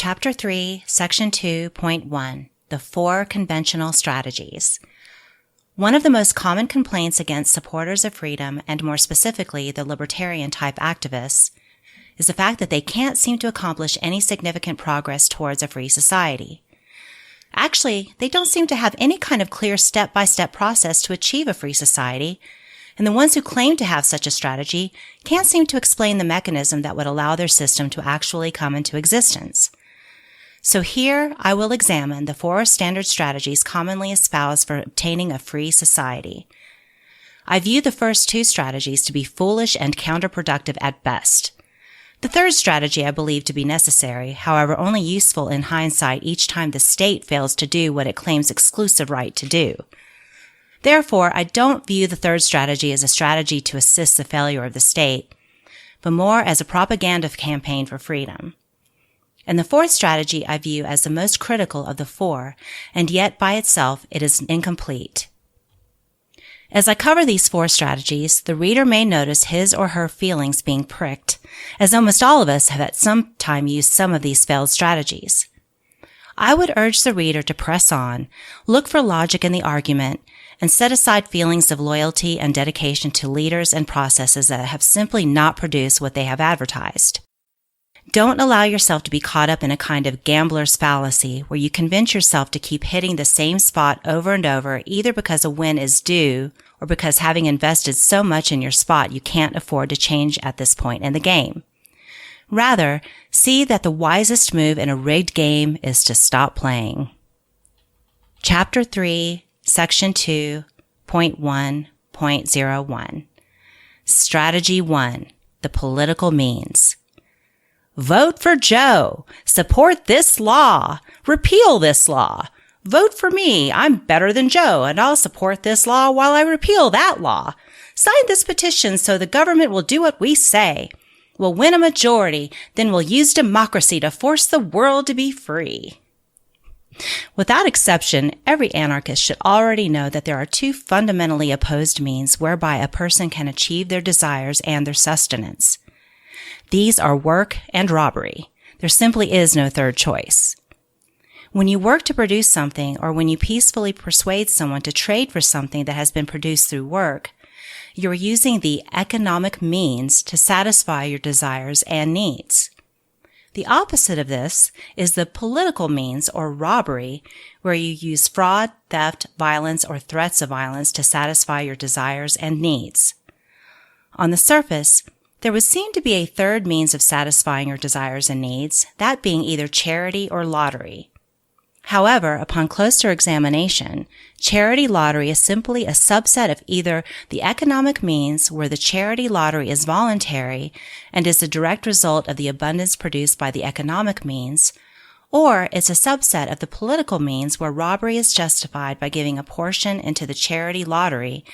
Chapter 3, Section 2.1, The 4 Conventional Strategies. One of the most common complaints against supporters of freedom, and more specifically the libertarian-type activists, is the fact that they can't seem to accomplish any significant progress towards a free society. Actually, they don't seem to have any kind of clear step-by-step process to achieve a free society, and the ones who claim to have such a strategy can't seem to explain the mechanism that would allow their system to actually come into existence. So here I will examine the 4 standard strategies commonly espoused for obtaining a free society. I view the first 2 strategies to be foolish and counterproductive at best. The third strategy I believe to be necessary, however only useful in hindsight each time the state fails to do what it claims exclusive right to do. Therefore, I don't view the third strategy as a strategy to assist the failure of the state, but more as a propaganda campaign for freedom. And the fourth strategy I view as the most critical of the 4, and yet by itself it is incomplete. As I cover these 4 strategies, the reader may notice his or her feelings being pricked, as almost all of us have at some time used some of these failed strategies. I would urge the reader to press on, look for logic in the argument, and set aside feelings of loyalty and dedication to leaders and processes that have simply not produced what they have advertised. Don't allow yourself to be caught up in a kind of gambler's fallacy where you convince yourself to keep hitting the same spot over and over either because a win is due or because having invested so much in your spot you can't afford to change at this point in the game. Rather, see that the wisest move in a rigged game is to stop playing. Chapter 3, Section 2.1.01. Strategy 1. The Political Means. Vote for Joe. Support this law. Repeal this law. Vote for me. I'm better than Joe, and I'll support this law while I repeal that law. Sign this petition so the government will do what we say. We'll win a majority, then we'll use democracy to force the world to be free. Without exception, every anarchist should already know that there are 2 fundamentally opposed means whereby a person can achieve their desires and their sustenance. These are work and robbery. There simply is no third choice. When you work to produce something, or when you peacefully persuade someone to trade for something that has been produced through work, you are using the economic means to satisfy your desires and needs. The opposite of this is the political means, or robbery, where you use fraud, theft, violence, or threats of violence to satisfy your desires and needs. On the surface, there would seem to be a third means of satisfying your desires and needs, that being either charity or lottery. However, upon closer examination, charity lottery is simply a subset of either the economic means, where the charity lottery is voluntary and is the direct result of the abundance produced by the economic means, or it's a subset of the political means, where robbery is justified by giving a portion into the charity lottery,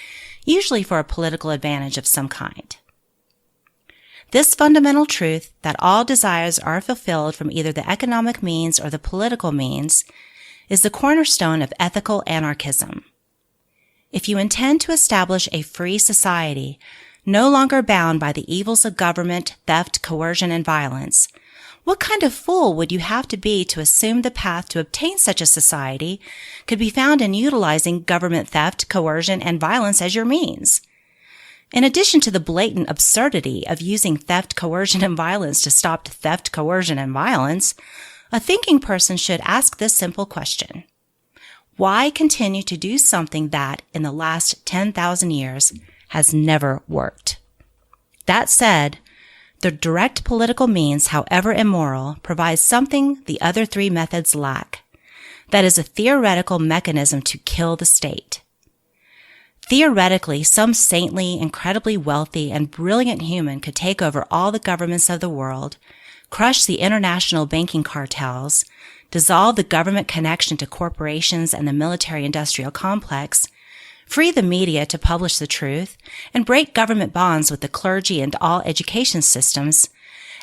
usually for a political advantage of some kind. This fundamental truth that all desires are fulfilled from either the economic means or the political means is the cornerstone of ethical anarchism. If you intend to establish a free society, no longer bound by the evils of government, theft, coercion, and violence, what kind of fool would you have to be to assume the path to obtain such a society could be found in utilizing government theft, coercion, and violence as your means? In addition to the blatant absurdity of using theft, coercion, and violence to stop theft, coercion, and violence, a thinking person should ask this simple question. Why continue to do something that, in the last 10,000 years, has never worked? That said, the direct political means, however immoral, provides something the other 3 methods lack. That is a theoretical mechanism to kill the state. Theoretically, some saintly, incredibly wealthy, and brilliant human could take over all the governments of the world, crush the international banking cartels, dissolve the government connection to corporations and the military-industrial complex, free the media to publish the truth, and break government bonds with the clergy and all education systems,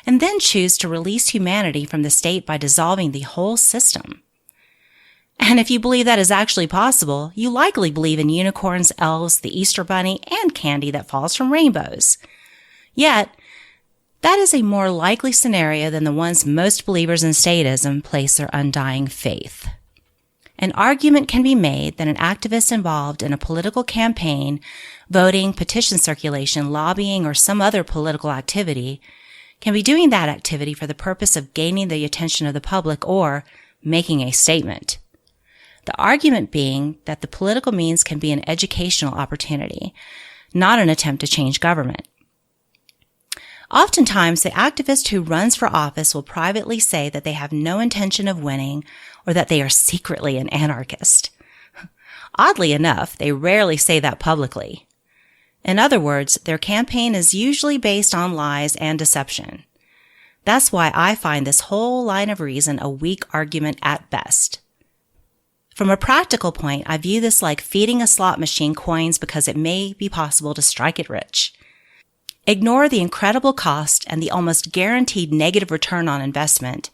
and then choose to release humanity from the state by dissolving the whole system. And if you believe that is actually possible, you likely believe in unicorns, elves, the Easter Bunny, and candy that falls from rainbows. Yet, That is a more likely scenario than the ones most believers in statism place their undying faith. An argument can be made that an activist involved in a political campaign, voting, petition circulation, lobbying, or some other political activity can be doing that activity for the purpose of gaining the attention of the public or making a statement. The argument being that the political means can be an educational opportunity, not an attempt to change government. Oftentimes, the activist who runs for office will privately say that they have no intention of winning or that they are secretly an anarchist. Oddly enough, they rarely say that publicly. In other words, their campaign is usually based on lies and deception. That's why I find this whole line of reason a weak argument at best. From a practical point, I view this like feeding a slot machine coins because it may be possible to strike it rich. Ignore the incredible cost and the almost guaranteed negative return on investment,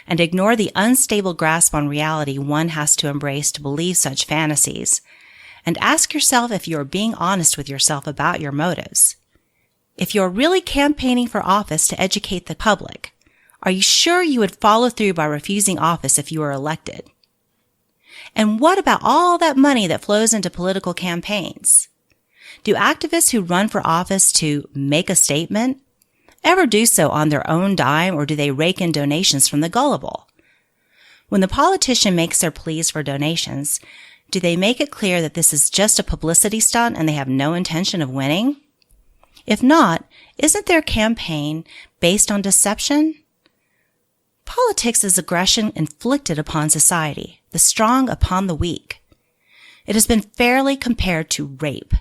and ignore the unstable grasp on reality one has to embrace to believe such fantasies, and ask yourself if you are being honest with yourself about your motives. If you are really campaigning for office to educate the public, are you sure you would follow through by refusing office if you were elected? And what about all that money that flows into political campaigns? Do activists who run for office to make a statement ever do so on their own dime, or do they rake in donations from the gullible? When the politician makes their pleas for donations, do they make it clear that this is just a publicity stunt and they have no intention of winning? If not, isn't their campaign based on deception? Politics is aggression inflicted upon society, the strong upon the weak. It has been fairly compared to rape.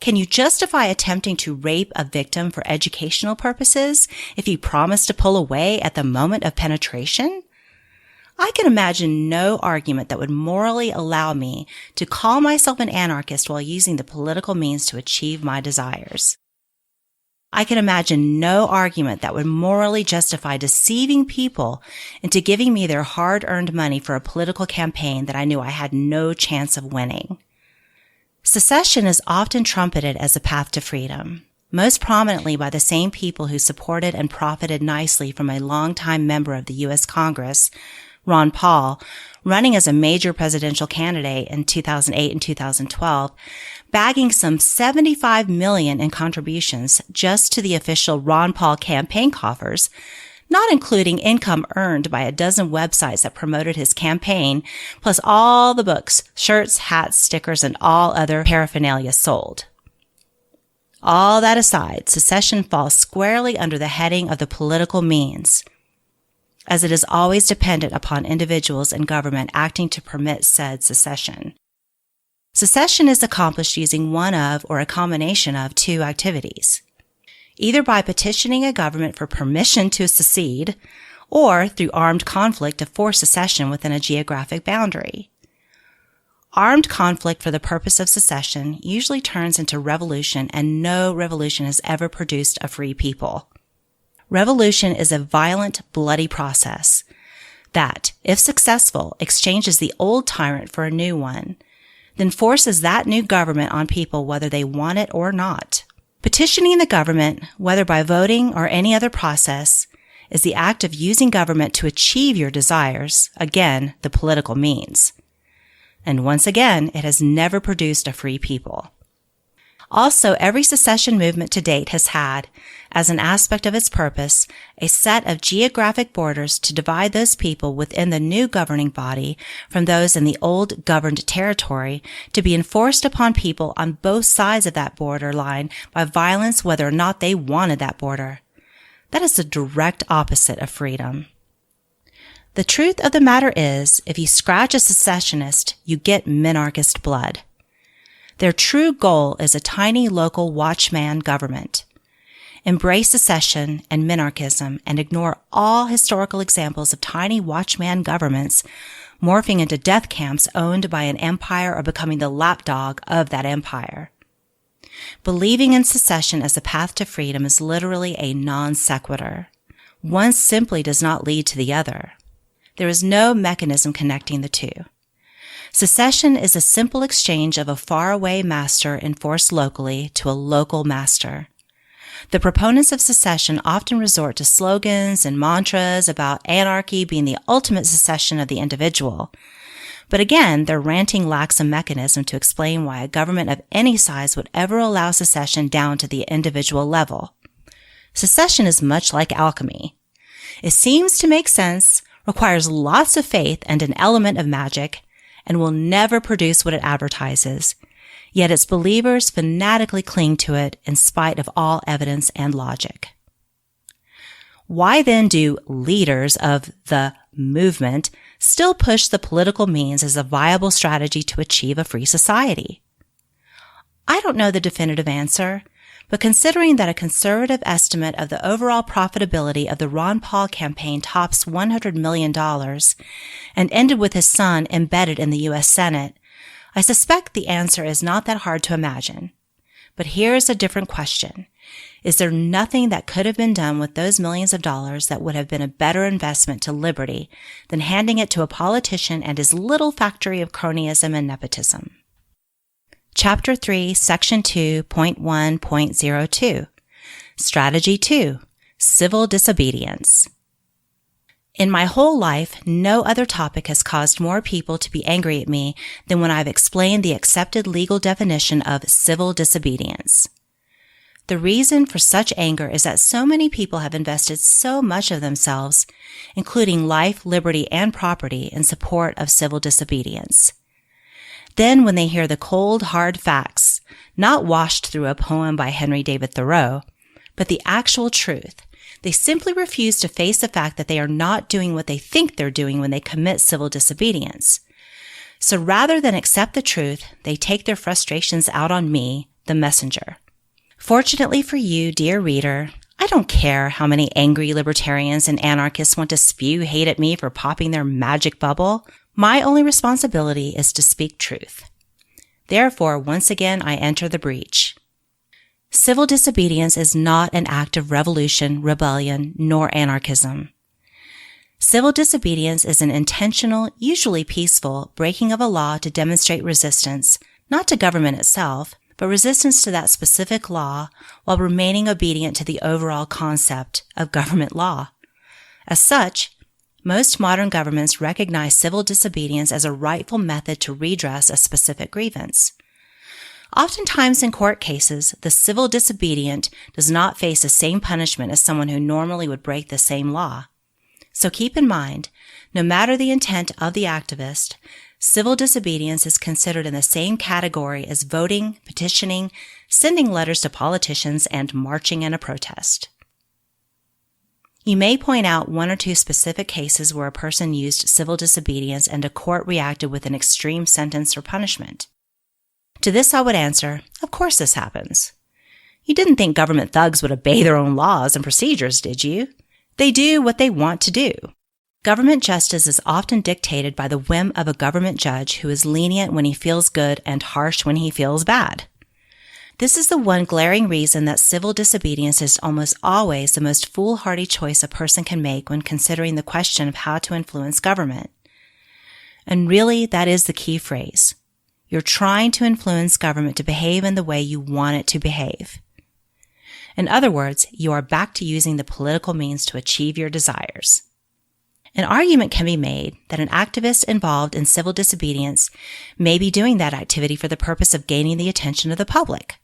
Can you justify attempting to rape a victim for educational purposes if you promise to pull away at the moment of penetration? I can imagine no argument that would morally allow me to call myself an anarchist while using the political means to achieve my desires. I can imagine no argument that would morally justify deceiving people into giving me their hard-earned money for a political campaign that I knew I had no chance of winning. Secession is often trumpeted as a path to freedom, most prominently by the same people who supported and profited nicely from a longtime member of the U.S. Congress, Ron Paul, running as a major presidential candidate in 2008 and 2012, bagging some $75 million in contributions just to the official Ron Paul campaign coffers, not including income earned by a dozen websites that promoted his campaign, plus all the books, shirts, hats, stickers, and all other paraphernalia sold. All that aside, secession falls squarely under the heading of the political means, as it is always dependent upon individuals and government acting to permit said secession. Secession is accomplished using one of or a combination of two activities, either by petitioning a government for permission to secede or through armed conflict to force secession within a geographic boundary. Armed conflict for the purpose of secession usually turns into revolution, and no revolution has ever produced a free people. Revolution is a violent, bloody process that, if successful, exchanges the old tyrant for a new one, then forces that new government on people whether they want it or not. Petitioning the government, whether by voting or any other process, is the act of using government to achieve your desires, again, the political means. And once again, it has never produced a free people. Also, every secession movement to date has had, as an aspect of its purpose, a set of geographic borders to divide those people within the new governing body from those in the old governed territory, to be enforced upon people on both sides of that border line by violence whether or not they wanted that border. That is the direct opposite of freedom. The truth of the matter is, if you scratch a secessionist, you get minarchist blood. Their true goal is a tiny local watchman government. Embrace secession and minarchism and ignore all historical examples of tiny watchman governments morphing into death camps owned by an empire or becoming the lapdog of that empire. Believing in secession as a path to freedom is literally a non sequitur. One simply does not lead to the other. There is no mechanism connecting the two. Secession is a simple exchange of a faraway master enforced locally to a local master. The proponents of secession often resort to slogans and mantras about anarchy being the ultimate secession of the individual. But again, their ranting lacks a mechanism to explain why a government of any size would ever allow secession down to the individual level. Secession is much like alchemy. It seems to make sense, requires lots of faith and an element of magic, and will never produce what it advertises. Yet its believers fanatically cling to it in spite of all evidence and logic. Why then do leaders of the movement still push the political means as a viable strategy to achieve a free society? I don't know the definitive answer, but considering that a conservative estimate of the overall profitability of the Ron Paul campaign tops $100 million and ended with his son embedded in the U.S. Senate, I suspect the answer is not that hard to imagine. But here's a different question. Is there nothing that could have been done with those millions of dollars that would have been a better investment to liberty than handing it to a politician and his little factory of cronyism and nepotism? Chapter 3, Section 2.1.02. Strategy 2. Civil Disobedience. In my whole life, no other topic has caused more people to be angry at me than when I've explained the accepted legal definition of civil disobedience. The reason for such anger is that so many people have invested so much of themselves, including life, liberty, and property, in support of civil disobedience. Then when they hear the cold, hard facts, not washed through a poem by Henry David Thoreau, but the actual truth, they simply refuse to face the fact that they are not doing what they think they're doing when they commit civil disobedience. So rather than accept the truth, they take their frustrations out on me, the messenger. Fortunately for you, dear reader, I don't care how many angry libertarians and anarchists want to spew hate at me for popping their magic bubble. My only responsibility is to speak truth. Therefore, once again, I enter the breach. Civil disobedience is not an act of revolution, rebellion, nor anarchism. Civil disobedience is an intentional, usually peaceful, breaking of a law to demonstrate resistance, not to government itself, but resistance to that specific law while remaining obedient to the overall concept of government law. As such, most modern governments recognize civil disobedience as a rightful method to redress a specific grievance. Oftentimes in court cases, the civil disobedient does not face the same punishment as someone who normally would break the same law. So keep in mind, no matter the intent of the activist, civil disobedience is considered in the same category as voting, petitioning, sending letters to politicians, and marching in a protest. You may point out one or two specific cases where a person used civil disobedience and a court reacted with an extreme sentence or punishment. To this I would answer, of course this happens. You didn't think government thugs would obey their own laws and procedures, did you? They do what they want to do. Government justice is often dictated by the whim of a government judge who is lenient when he feels good and harsh when he feels bad. This is the one glaring reason that civil disobedience is almost always the most foolhardy choice a person can make when considering the question of how to influence government. And really, that is the key phrase. You're trying to influence government to behave in the way you want it to behave. In other words, you are back to using the political means to achieve your desires. An argument can be made that an activist involved in civil disobedience may be doing that activity for the purpose of gaining the attention of the public.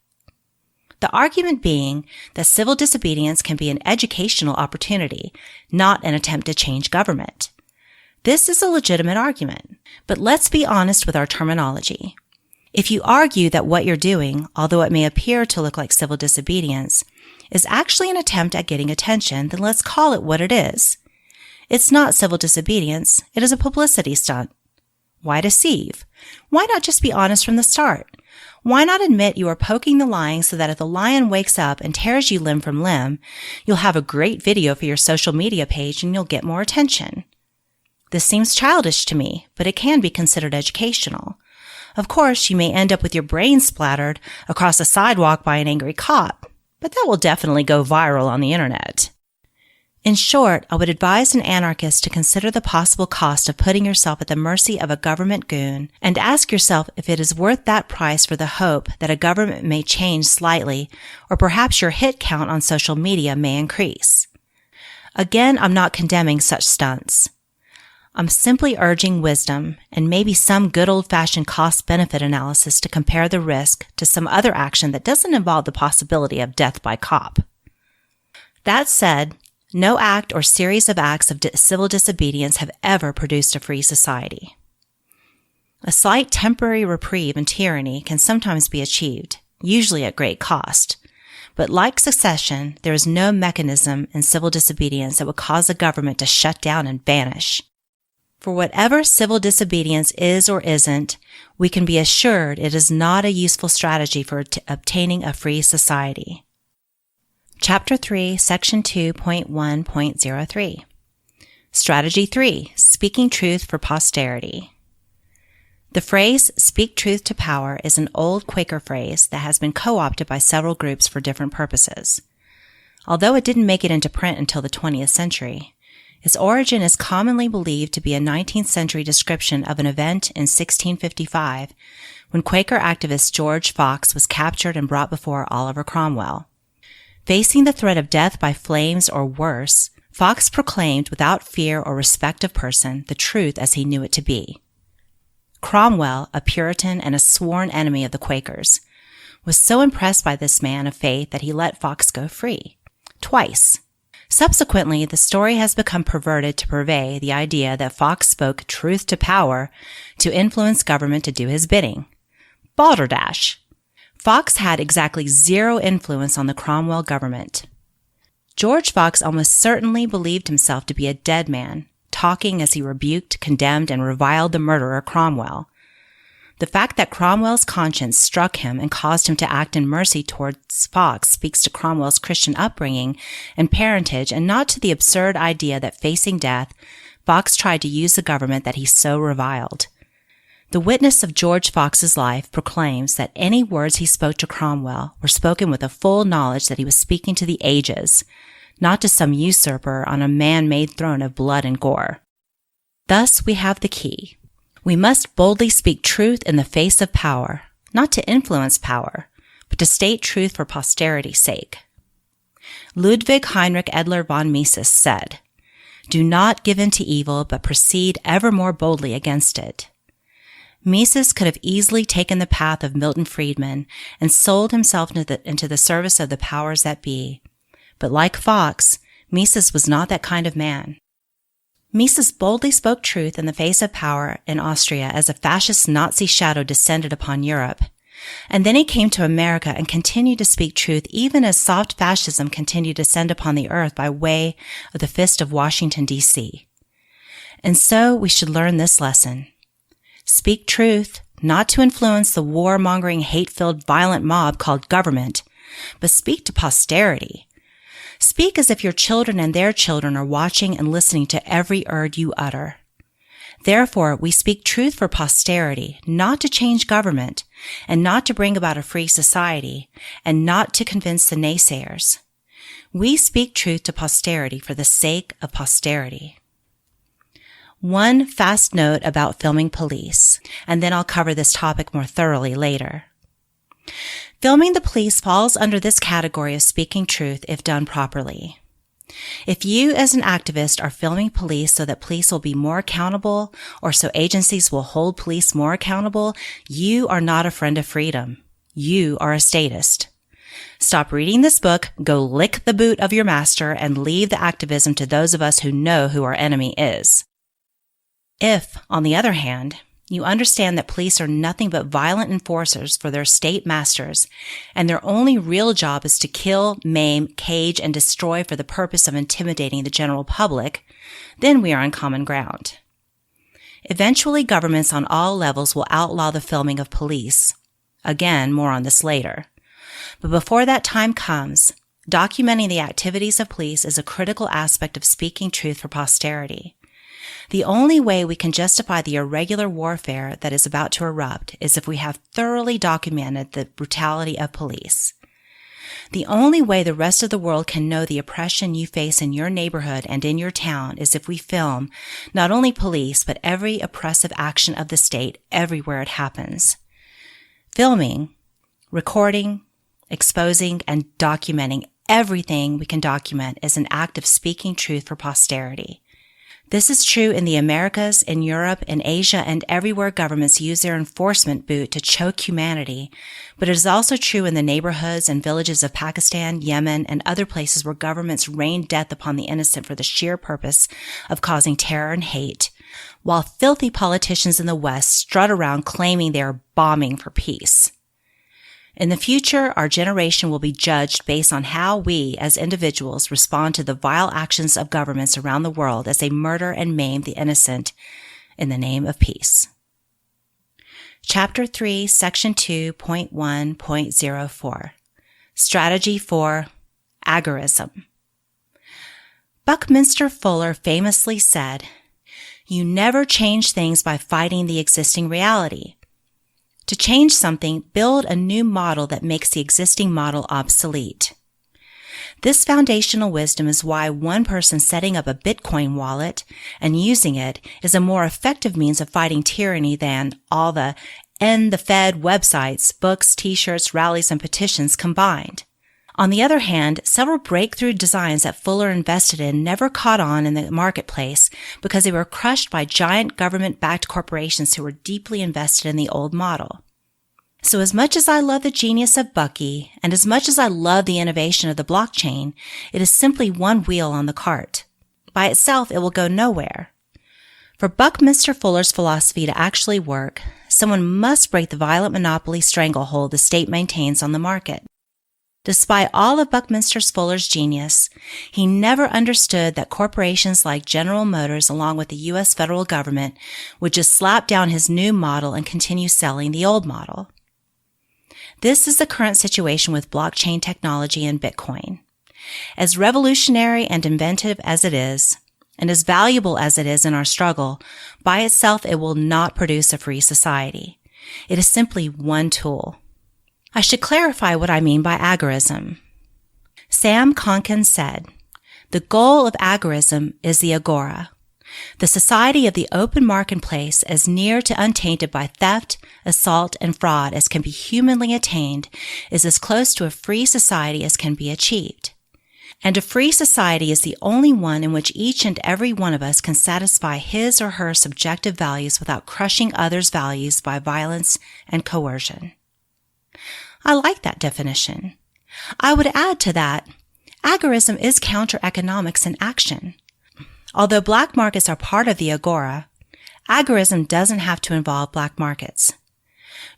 The argument being that civil disobedience can be an educational opportunity, not an attempt to change government. This is a legitimate argument, but let's be honest with our terminology. If you argue that what you're doing, although it may appear to look like civil disobedience, is actually an attempt at getting attention, then let's call it what it is. It's not civil disobedience, it is a publicity stunt. Why deceive? Why not just be honest from the start? Why not admit you are poking the lion so that if the lion wakes up and tears you limb from limb, you'll have a great video for your social media page and you'll get more attention? This seems childish to me, but it can be considered educational. Of course, you may end up with your brain splattered across a sidewalk by an angry cop, but that will definitely go viral on the internet. In short, I would advise an anarchist to consider the possible cost of putting yourself at the mercy of a government goon and ask yourself if it is worth that price for the hope that a government may change slightly or perhaps your hit count on social media may increase. Again, I'm not condemning such stunts. I'm simply urging wisdom and maybe some good old-fashioned cost-benefit analysis to compare the risk to some other action that doesn't involve the possibility of death by cop. That said, no act or series of acts of civil disobedience have ever produced a free society. A slight temporary reprieve in tyranny can sometimes be achieved, usually at great cost. But like secession, there is no mechanism in civil disobedience that would cause a government to shut down and vanish. For whatever civil disobedience is or isn't, we can be assured it is not a useful strategy for obtaining a free society. Chapter 3, Section 2.1.03. Strategy 3, Speaking Truth for Posterity. The phrase, speak truth to power, is an old Quaker phrase that has been co-opted by several groups for different purposes. Although it didn't make it into print until the 20th century, its origin is commonly believed to be a 19th century description of an event in 1655 when Quaker activist George Fox was captured and brought before Oliver Cromwell. Facing the threat of death by flames or worse, Fox proclaimed without fear or respect of person the truth as he knew it to be. Cromwell, a Puritan and a sworn enemy of the Quakers, was so impressed by this man of faith that he let Fox go free. Twice. Subsequently, the story has become perverted to purvey the idea that Fox spoke truth to power to influence government to do his bidding. Balderdash! Fox had exactly zero influence on the Cromwell government. George Fox almost certainly believed himself to be a dead man, talking as he rebuked, condemned, and reviled the murderer Cromwell. The fact that Cromwell's conscience struck him and caused him to act in mercy towards Fox speaks to Cromwell's Christian upbringing and parentage, and not to the absurd idea that facing death, Fox tried to use the government that he so reviled. The witness of George Fox's life proclaims that any words he spoke to Cromwell were spoken with a full knowledge that he was speaking to the ages, not to some usurper on a man-made throne of blood and gore. Thus we have the key. We must boldly speak truth in the face of power, not to influence power, but to state truth for posterity's sake. Ludwig Heinrich Edler von Mises said, "Do not give in to evil, but proceed ever more boldly against it." Mises could have easily taken the path of Milton Friedman and sold himself into the service of the powers that be. But like Fox, Mises was not that kind of man. Mises boldly spoke truth in the face of power in Austria as a fascist Nazi shadow descended upon Europe. And then he came to America and continued to speak truth even as soft fascism continued to descend upon the earth by way of the fist of Washington, D.C. And so we should learn this lesson. Speak truth, not to influence the warmongering, hate-filled, violent mob called government, but speak to posterity. Speak as if your children and their children are watching and listening to every word you utter. Therefore, we speak truth for posterity, not to change government, and not to bring about a free society, and not to convince the naysayers. We speak truth to posterity for the sake of posterity. One fast note about filming police, and then I'll cover this topic more thoroughly later. Filming the police falls under this category of speaking truth if done properly. If you as an activist are filming police so that police will be more accountable, or so agencies will hold police more accountable, you are not a friend of freedom. You are a statist. Stop reading this book, go lick the boot of your master, and leave the activism to those of us who know who our enemy is. If, on the other hand, you understand that police are nothing but violent enforcers for their state masters, and their only real job is to kill, maim, cage, and destroy for the purpose of intimidating the general public, then we are on common ground. Eventually, governments on all levels will outlaw the filming of police. Again, more on this later. But before that time comes, documenting the activities of police is a critical aspect of speaking truth for posterity. The only way we can justify the irregular warfare that is about to erupt is if we have thoroughly documented the brutality of police. The only way the rest of the world can know the oppression you face in your neighborhood and in your town is if we film not only police, but every oppressive action of the state everywhere it happens. Filming, recording, exposing, and documenting everything we can document is an act of speaking truth for posterity. This is true in the Americas, in Europe, in Asia, and everywhere governments use their enforcement boot to choke humanity, but it is also true in the neighborhoods and villages of Pakistan, Yemen, and other places where governments rain death upon the innocent for the sheer purpose of causing terror and hate, while filthy politicians in the West strut around claiming they are bombing for peace. In the future, our generation will be judged based on how we, as individuals, respond to the vile actions of governments around the world as they murder and maim the innocent in the name of peace. Chapter 3, Section 2.1.04 Strategy for Agorism. Buckminster Fuller famously said, "You never change things by fighting the existing reality. To change something, build a new model that makes the existing model obsolete." This foundational wisdom is why one person setting up a Bitcoin wallet and using it is a more effective means of fighting tyranny than all the End the Fed websites, books, t-shirts, rallies, and petitions combined. On the other hand, several breakthrough designs that Fuller invested in never caught on in the marketplace because they were crushed by giant government-backed corporations who were deeply invested in the old model. So as much as I love the genius of Bucky, and as much as I love the innovation of the blockchain, it is simply one wheel on the cart. By itself, it will go nowhere. For Buckminster Fuller's philosophy to actually work, someone must break the violent monopoly stranglehold the state maintains on the market. Despite all of Buckminster Fuller's genius, he never understood that corporations like General Motors, along with the U.S. federal government, would just slap down his new model and continue selling the old model. This is the current situation with blockchain technology and Bitcoin. As revolutionary and inventive as it is, and as valuable as it is in our struggle, by itself it will not produce a free society. It is simply one tool. I should clarify what I mean by agorism. Sam Konkin said, "The goal of agorism is the agora, the society of the open marketplace as near to untainted by theft, assault, and fraud as can be humanly attained is as close to a free society as can be achieved. And a free society is the only one in which each and every one of us can satisfy his or her subjective values without crushing others' values by violence and coercion." I like that definition. I would add to that, agorism is counter-economics in action. Although black markets are part of the agora, agorism doesn't have to involve black markets.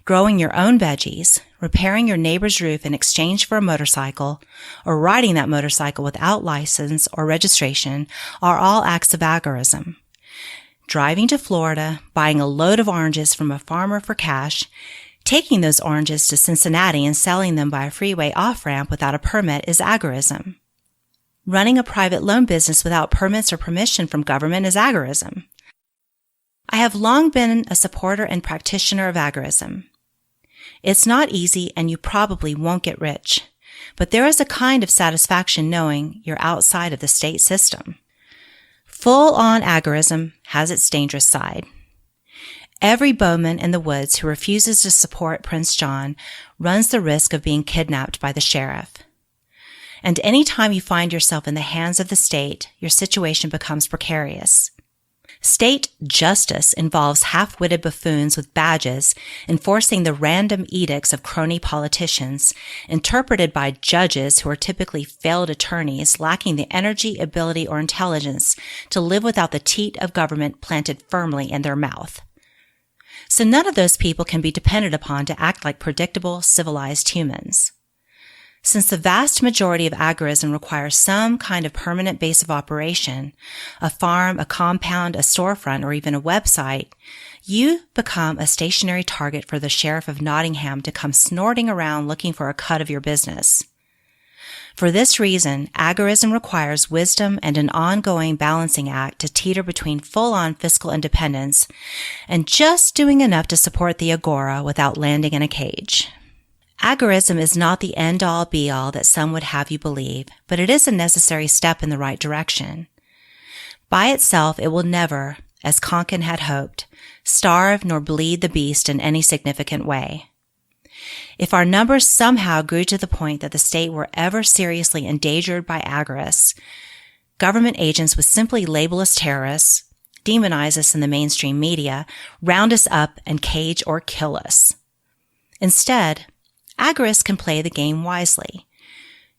Growing your own veggies, repairing your neighbor's roof in exchange for a motorcycle, or riding that motorcycle without license or registration are all acts of agorism. Driving to Florida, buying a load of oranges from a farmer for cash, taking those oranges to Cincinnati and selling them by a freeway off-ramp without a permit is agorism. Running a private loan business without permits or permission from government is agorism. I have long been a supporter and practitioner of agorism. It's not easy and you probably won't get rich, but there is a kind of satisfaction knowing you're outside of the state system. Full-on agorism has its dangerous side. Every bowman in the woods who refuses to support Prince John runs the risk of being kidnapped by the sheriff. And any time you find yourself in the hands of the state, your situation becomes precarious. State justice involves half-witted buffoons with badges enforcing the random edicts of crony politicians, interpreted by judges who are typically failed attorneys lacking the energy, ability, or intelligence to live without the teat of government planted firmly in their mouth. So none of those people can be depended upon to act like predictable, civilized humans. Since the vast majority of agorism requires some kind of permanent base of operation, a farm, a compound, a storefront, or even a website, you become a stationary target for the sheriff of Nottingham to come snorting around looking for a cut of your business. For this reason, agorism requires wisdom and an ongoing balancing act to teeter between full-on fiscal independence and just doing enough to support the agora without landing in a cage. Agorism is not the end-all be-all that some would have you believe, but it is a necessary step in the right direction. By itself, it will never, as Konkin had hoped, starve nor bleed the beast in any significant way. If our numbers somehow grew to the point that the state were ever seriously endangered by agorists, government agents would simply label us terrorists, demonize us in the mainstream media, round us up, and cage or kill us. Instead, agorists can play the game wisely.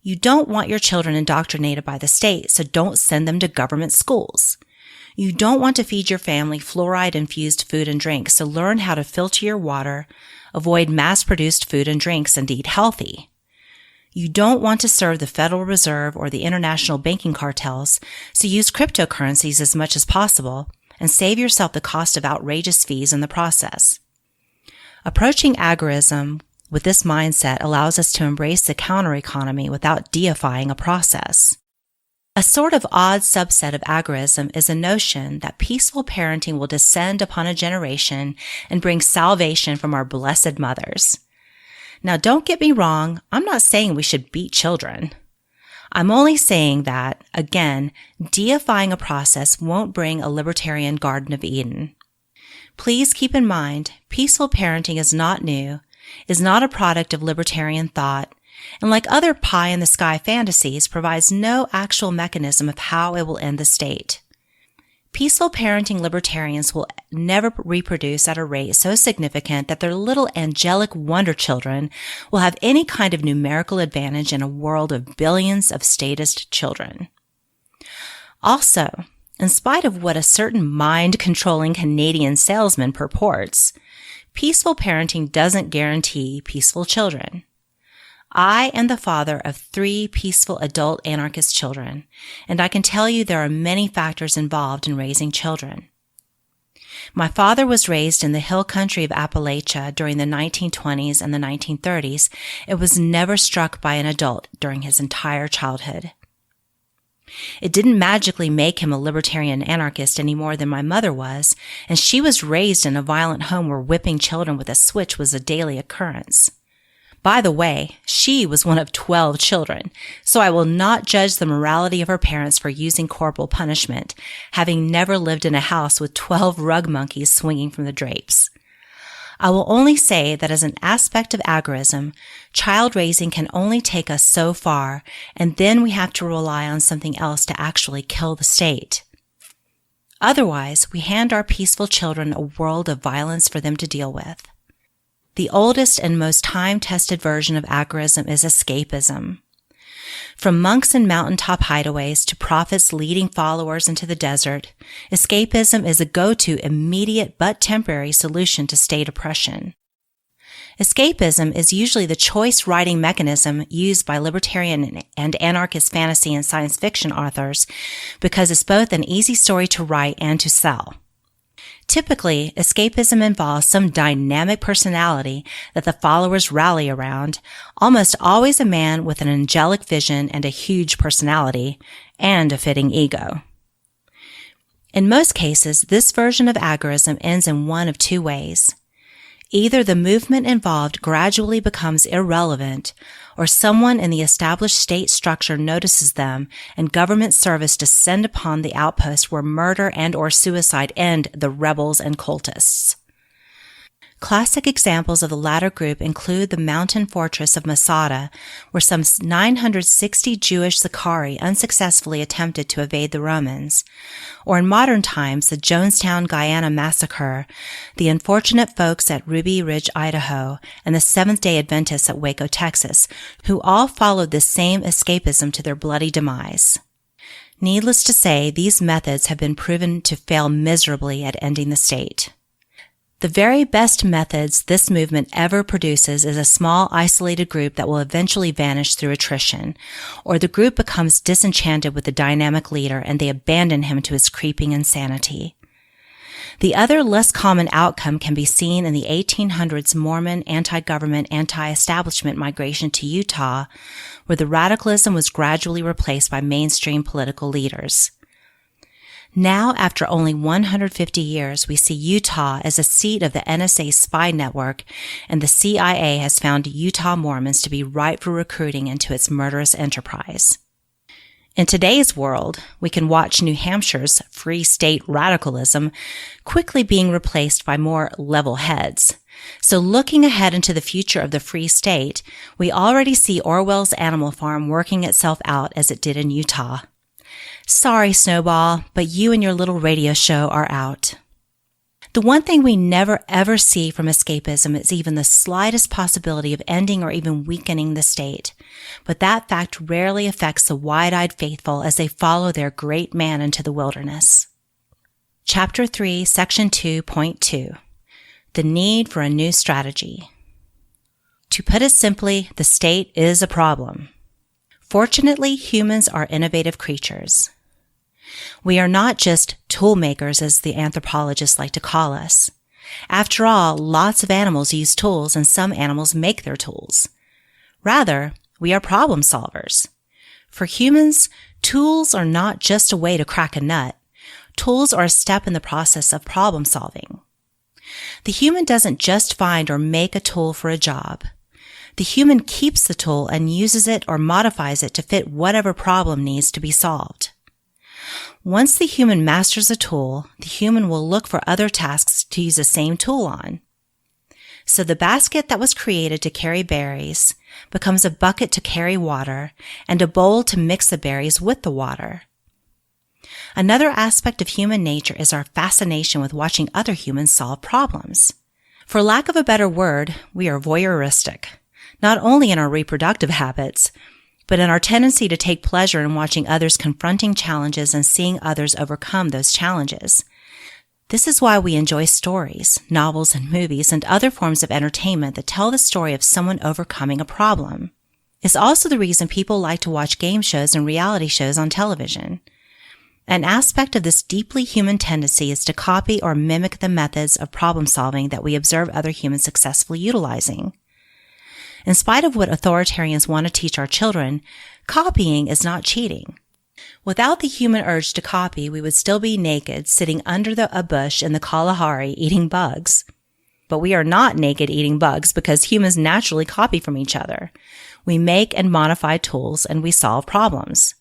You don't want your children indoctrinated by the state, so don't send them to government schools. You don't want to feed your family fluoride-infused food and drinks, so learn how to filter your water, avoid mass-produced food and drinks, and eat healthy. You don't want to serve the Federal Reserve or the international banking cartels, so use cryptocurrencies as much as possible and save yourself the cost of outrageous fees in the process. Approaching agorism with this mindset allows us to embrace the counter-economy without deifying a process. A sort of odd subset of agorism is a notion that peaceful parenting will descend upon a generation and bring salvation from our blessed mothers. Now, don't get me wrong, I'm not saying we should beat children. I'm only saying that, again, deifying a process won't bring a libertarian Garden of Eden. Please keep in mind, peaceful parenting is not new, is not a product of libertarian thought, and like other pie-in-the-sky fantasies, provides no actual mechanism of how it will end the state. Peaceful parenting libertarians will never reproduce at a rate so significant that their little angelic wonder children will have any kind of numerical advantage in a world of billions of statist children. Also, in spite of what a certain mind-controlling Canadian salesman purports, peaceful parenting doesn't guarantee peaceful children. I am the father of 3 peaceful adult anarchist children, and I can tell you there are many factors involved in raising children. My father was raised in the hill country of Appalachia during the 1920s and the 1930s and was never struck by an adult during his entire childhood. It didn't magically make him a libertarian anarchist any more than my mother was, and she was raised in a violent home where whipping children with a switch was a daily occurrence. By the way, she was one of 12 children, so I will not judge the morality of her parents for using corporal punishment, having never lived in a house with 12 rug monkeys swinging from the drapes. I will only say that as an aspect of agorism, child raising can only take us so far, and then we have to rely on something else to actually kill the state. Otherwise, we hand our peaceful children a world of violence for them to deal with. The oldest and most time-tested version of agorism is escapism. From monks in mountaintop hideaways to prophets leading followers into the desert, escapism is a go-to immediate but temporary solution to state oppression. Escapism is usually the choice writing mechanism used by libertarian and anarchist fantasy and science fiction authors because it's both an easy story to write and to sell. Typically, escapism involves some dynamic personality that the followers rally around, almost always a man with an angelic vision and a huge personality, and a fitting ego. In most cases, this version of agorism ends in one of 2 ways. Either the movement involved gradually becomes irrelevant, or someone in the established state structure notices them and government service descend upon the outpost where murder and or suicide end the rebels and cultists. Classic examples of the latter group include the mountain fortress of Masada, where some 960 Jewish Sicarii unsuccessfully attempted to evade the Romans, or in modern times the Jonestown, Guyana massacre, the unfortunate folks at Ruby Ridge, Idaho, and the Seventh-day Adventists at Waco, Texas, who all followed this same escapism to their bloody demise. Needless to say, these methods have been proven to fail miserably at ending the state. The very best methods this movement ever produces is a small, isolated group that will eventually vanish through attrition, or the group becomes disenchanted with the dynamic leader and they abandon him to his creeping insanity. The other, less common outcome can be seen in the 1800s Mormon anti-government, anti-establishment migration to Utah, where the radicalism was gradually replaced by mainstream political leaders. Now, after only 150 years, we see Utah as a seat of the NSA spy network, and the CIA has found Utah Mormons to be ripe for recruiting into its murderous enterprise. In today's world, we can watch New Hampshire's free state radicalism quickly being replaced by more level heads. So looking ahead into the future of the free state, we already see Orwell's Animal Farm working itself out as it did in Utah. Sorry, Snowball, but you and your little radio show are out. The one thing we never ever see from escapism is even the slightest possibility of ending or even weakening the state. But that fact rarely affects the wide-eyed faithful as they follow their great man into the wilderness. Chapter 3, Section 2.2. The need for a new strategy. To put it simply, the state is a problem. Fortunately, humans are innovative creatures. We are not just tool makers, as the anthropologists like to call us. After all, lots of animals use tools and some animals make their tools. Rather, we are problem solvers. For humans, tools are not just a way to crack a nut. Tools are a step in the process of problem solving. The human doesn't just find or make a tool for a job. The human keeps the tool and uses it or modifies it to fit whatever problem needs to be solved. Once the human masters a tool, the human will look for other tasks to use the same tool on. So the basket that was created to carry berries becomes a bucket to carry water and a bowl to mix the berries with the water. Another aspect of human nature is our fascination with watching other humans solve problems. For lack of a better word, we are voyeuristic, not only in our reproductive habits, but in our tendency to take pleasure in watching others confronting challenges and seeing others overcome those challenges. This is why we enjoy stories, novels, and movies and other forms of entertainment that tell the story of someone overcoming a problem. It's also the reason people like to watch game shows and reality shows on television. An aspect of this deeply human tendency is to copy or mimic the methods of problem solving that we observe other humans successfully utilizing. In spite of what authoritarians want to teach our children, copying is not cheating. Without the human urge to copy, we would still be naked, sitting under a bush in the Kalahari eating bugs. But we are not naked eating bugs because humans naturally copy from each other. We make and modify tools and we solve problems.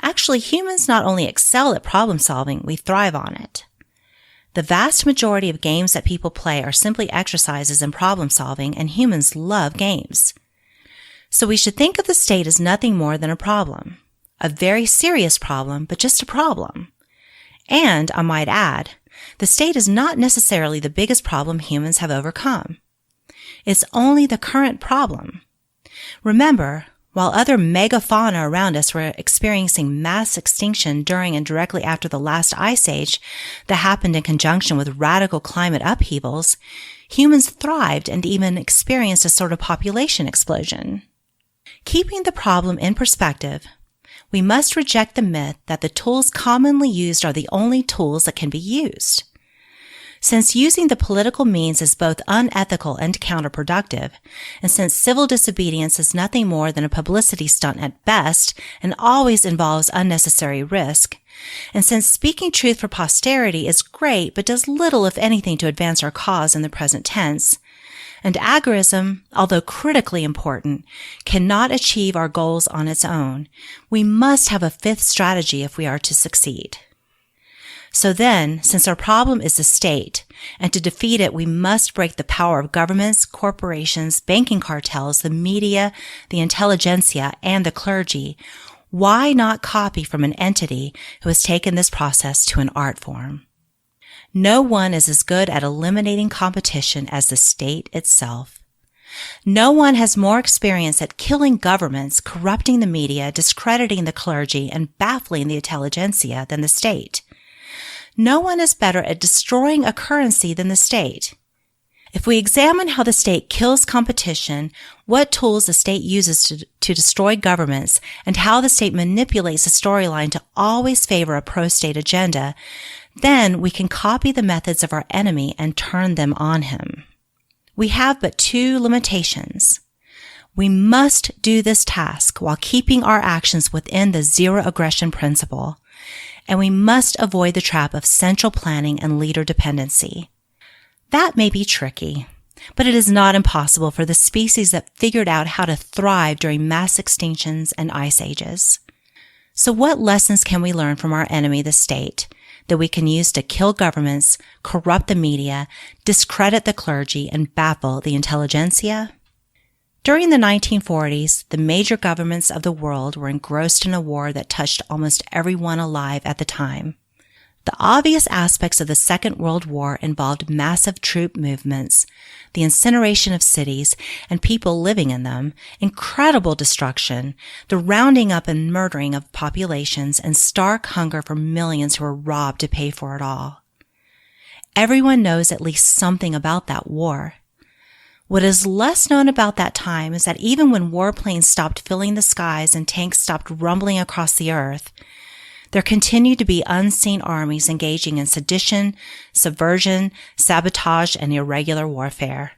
Actually, humans not only excel at problem solving, we thrive on it. The vast majority of games that people play are simply exercises in problem solving, and humans love games. So we should think of the state as nothing more than a problem. A very serious problem, but just a problem. And, I might add, the state is not necessarily the biggest problem humans have overcome. It's only the current problem. Remember, while other megafauna around us were experiencing mass extinction during and directly after the last ice age that happened in conjunction with radical climate upheavals, humans thrived and even experienced a sort of population explosion. Keeping the problem in perspective, we must reject the myth that the tools commonly used are the only tools that can be used. Since using the political means is both unethical and counterproductive, and since civil disobedience is nothing more than a publicity stunt at best and always involves unnecessary risk, and since speaking truth for posterity is great but does little if anything to advance our cause in the present tense, and agorism, although critically important, cannot achieve our goals on its own, we must have a fifth strategy if we are to succeed. So then, since our problem is the state, and to defeat it we must break the power of governments, corporations, banking cartels, the media, the intelligentsia, and the clergy, why not copy from an entity who has taken this process to an art form? No one is as good at eliminating competition as the state itself. No one has more experience at killing governments, corrupting the media, discrediting the clergy, and baffling the intelligentsia than the state. No one is better at destroying a currency than the state. If we examine how the state kills competition, what tools the state uses to destroy governments, and how the state manipulates the storyline to always favor a pro-state agenda, then we can copy the methods of our enemy and turn them on him. We have but two limitations. We must do this task while keeping our actions within the zero aggression principle. and we must avoid the trap of central planning and leader dependency. That may be tricky, but it is not impossible for the species that figured out how to thrive during mass extinctions and ice ages. So what lessons can we learn from our enemy, the state, that we can use to kill governments, corrupt the media, discredit the clergy, and baffle the intelligentsia? During the 1940s, the major governments of the world were engrossed in a war that touched almost everyone alive at the time. The obvious aspects of the Second World War involved massive troop movements, the incineration of cities and people living in them, incredible destruction, the rounding up and murdering of populations, and stark hunger for millions who were robbed to pay for it all. Everyone knows at least something about that war. What is less known about that time is that even when warplanes stopped filling the skies and tanks stopped rumbling across the earth, there continued to be unseen armies engaging in sedition, subversion, sabotage, and irregular warfare.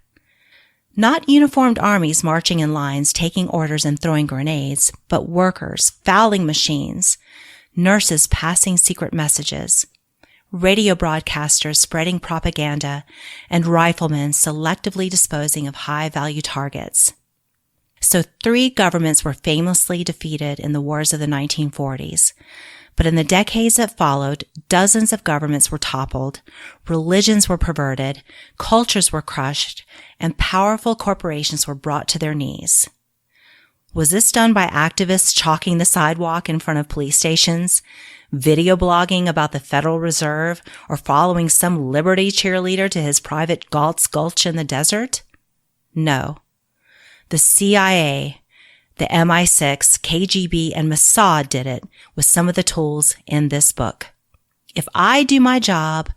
Not uniformed armies marching in lines, taking orders and throwing grenades, but workers, fouling machines, nurses passing secret messages, radio broadcasters spreading propaganda, and riflemen selectively disposing of high-value targets. So 3 governments were famously defeated in the wars of the 1940s. But in the decades that followed, dozens of governments were toppled, religions were perverted, cultures were crushed, and powerful corporations were brought to their knees. Was this done by activists chalking the sidewalk in front of police stations, video blogging about the Federal Reserve, or following some liberty cheerleader to his private Galt's Gulch in the desert? No. The CIA, the MI6, KGB, and Mossad did it with some of the tools in this book. If I do my job,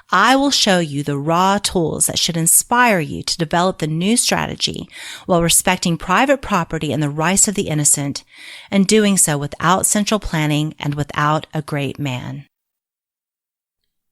I will show you the raw tools that should inspire you to develop the new strategy while respecting private property and the rights of the innocent, and doing so without central planning and without a great man.